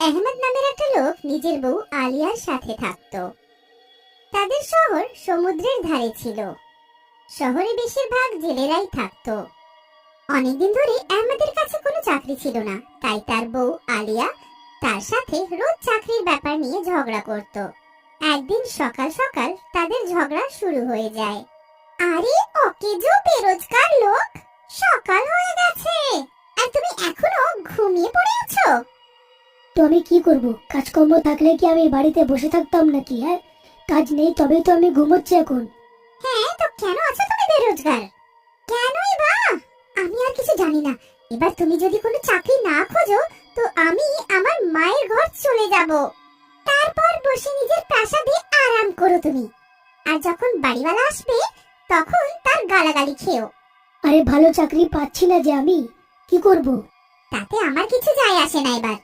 আহমেদ নামের একটা লোক নিজের বউ আলিয়ার সাথে থাকত। তাদের শহর সমুদ্রের ধারে ছিল। শহরে বেশিরভাগ জেলেরাই থাকতো। অনেকদিন ধরে আহমেদের কাছে কোনো চাকরি ছিল না, তাই তার বউ আলিয়া তার সাথে রোজ চাকরির ব্যাপার নিয়ে ঝগড়া করত। একদিন সকাল সকাল তাদের ঝগড়া শুরু হয়ে যায়। আরে অকেজো বেরোজগার লোক, সকাল হয়ে গেছে আর তুমি এখনো ঘুমিয়ে পড়ে আছো। তো আমি কি করব? কাজকর্ম থাকলে কি আমি বাড়িতে বসে থাকতাম নাকি? হ্যাঁ, কাজ নেই তবেই তো আমি ঘুমোচ্ছি এখন। হ্যাঁ, তো কেন আছো তুমি বেরোজগার? কেনই বা? আমি আর কিছু জানি না। এবার তুমি যদি কোনো চাকরি না খোঁজো তো আমি আমার মায়ের ঘর চলে যাব। তারপর বসে নিজের প্রাসাদে আরাম করো তুমি। আর যখন বাড়িওয়ালা আসবে তখন তার গালাগালি খেও। আরে ভালো চাকরি পাচ্ছি না যে, আমি কি করব? তাতে আমার কিছু যায় আসে না এবার।